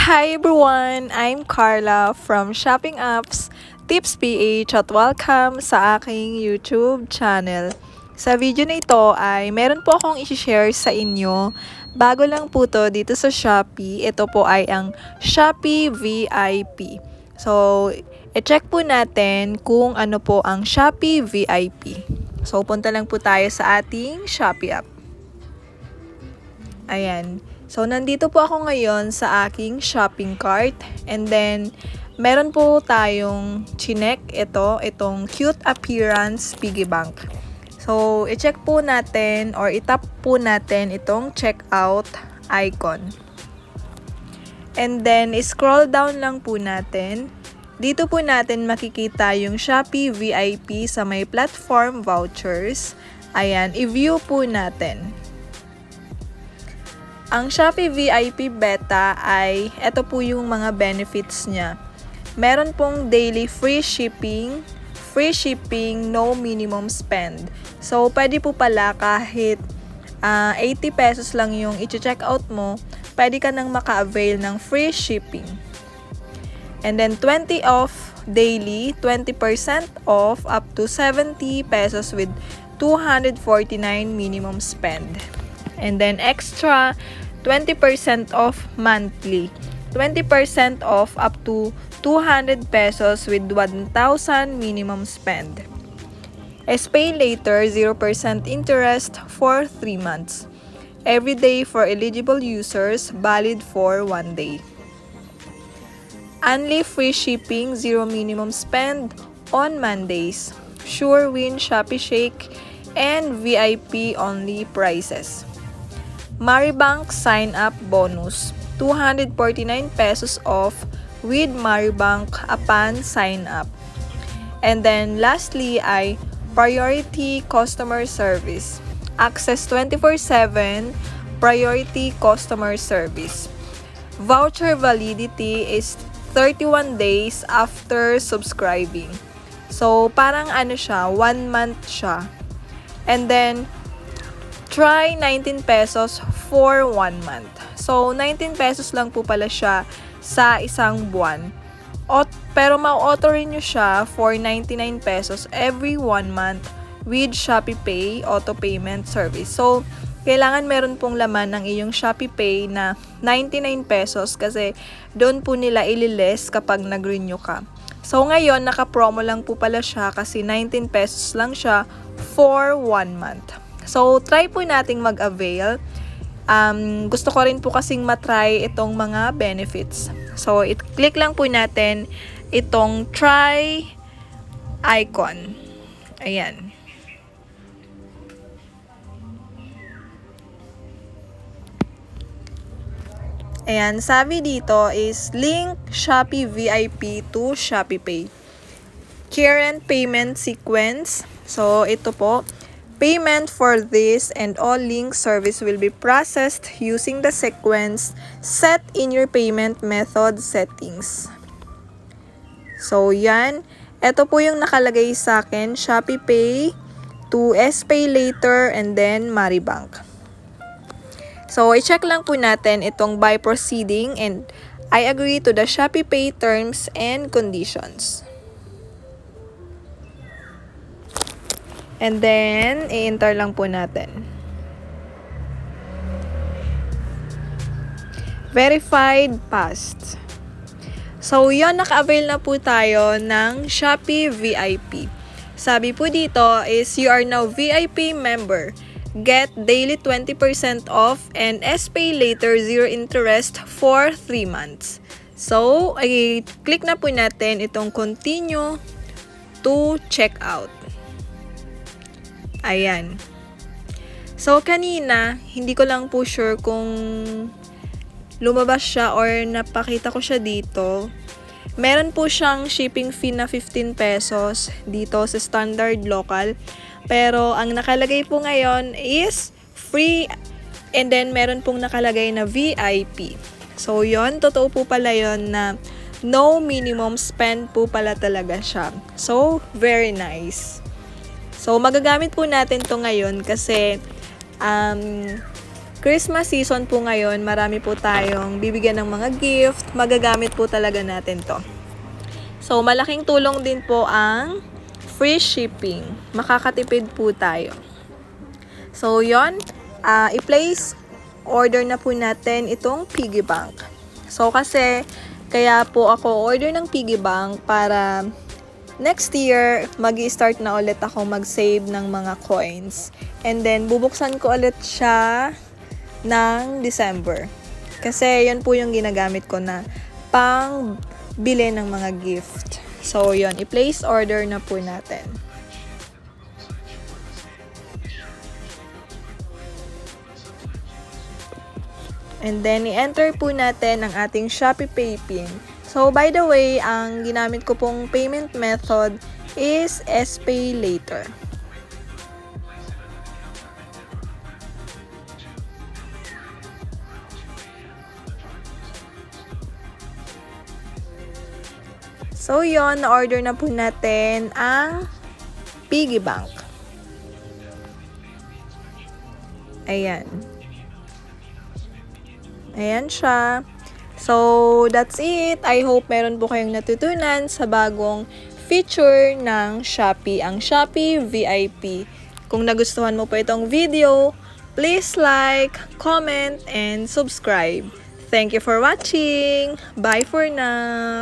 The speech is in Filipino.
Hi everyone! I'm Carla from Shopping Apps Tips PH at welcome sa aking YouTube channel. Sa video na ito ay meron po akong i-share sa inyo. Bago lang po to dito sa Shopee. Ito po ay ang Shopee VIP. So, i-check po natin kung ano po ang Shopee VIP. So, punta lang po tayo sa ating Shopee app. Ayan. So, nandito po ako ngayon sa aking shopping cart. And then, meron po tayong chinek itong cute appearance piggy bank. So, i-check po natin or itap po natin itong checkout icon. And then, scroll down lang po natin. Dito po natin makikita yung Shopee VIP sa may platform vouchers. Ayan, i-view po natin. Ang Shopee VIP Beta ay ito po yung mga benefits niya. Meron pong daily free shipping, no minimum spend. So, pwede po pala kahit 80 pesos lang yung i-check out mo, pwede ka nang maka-avail ng free shipping. And then 20 off daily, 20% off up to 70 pesos with 249 minimum spend. And then extra 20% off monthly. 20% off up to 200 pesos with 1,000 minimum spend. Pay later 0% interest for 3 months. Every day for eligible users, valid for 1 day. Only free shipping, 0 minimum spend on Mondays. Sure Win Shopee Shake and VIP only prices. Maribank sign-up bonus, 249 pesos off with Maribank upon sign-up. And then lastly ay priority customer service. Access 24/7 priority customer service. Voucher validity is 31 days after subscribing. So parang ano siya, 1 month siya. And then try 19 pesos for 1 month. So, 19 pesos lang po pala siya sa isang buwan. Pero ma-auto rin nyo siya for 99 pesos every 1 month with Shopee Pay auto payment service. So, kailangan meron pong laman ng iyong Shopee Pay na 99 pesos kasi doon po nila ililess kapag nag-renew ka. So, ngayon, naka-promo lang po pala siya kasi 19 pesos lang siya for 1 month. So, try po nating mag-avail. Gusto ko rin po kasing matry itong mga benefits. So, click lang po natin itong try icon. Ayan. Ayan, sabi dito is link Shopee VIP to Shopee Pay. Current payment sequence. So, ito po. Payment for this and all link service will be processed using the sequence set in your payment method settings. So, yan. Ito po yung nakalagay sa akin. Shopee Pay to Pay Later and then Maribank. So, i-check lang po natin itong by proceeding and I agree to the Shopee Pay terms and conditions. And then, i-enter lang po natin. Verified passed. So, yun, naka-avail na po tayo ng Shopee VIP. Sabi po dito is, you are now VIP member. Get daily 20% off and Pay later 0 interest for 3 months. So, i-click na po natin itong continue to checkout. Ayan. So, kanina, hindi ko lang po sure kung lumabas siya or napakita ko siya dito. Meron po siyang shipping fee na 15 pesos dito sa standard local. Pero, ang nakalagay po ngayon is free and then meron pong nakalagay na VIP. So, yon totoo po pala yon na no minimum spend po pala talaga siya. So, very nice. So, magagamit po natin to ngayon kasi Christmas season po ngayon, marami po tayong bibigyan ng mga gift. Magagamit po talaga natin to. So, malaking tulong din po ang free shipping. Makakatipid po tayo. So, yon, i-place order na po natin itong piggy bank. So, kasi, kaya po ako order ng piggy bank para next year, mag-i-start na ulit ako mag-save ng mga coins. And then, bubuksan ko ulit siya ng December. Kasi, yun po yung ginagamit ko na pang bili ng mga gift. So, yun. I-place order na po natin. And then, i-enter po natin ang ating Shopee Pay PIN. So, by the way, ang ginamit ko pong payment method is SPay Later. So, yon, na-order na po natin ang piggy bank. Ayan. Ayan siya. So, that's it. I hope meron po kayong natutunan sa bagong feature ng Shopee, ang Shopee VIP. Kung nagustuhan mo po itong video, please like, comment, and subscribe. Thank you for watching. Bye for now.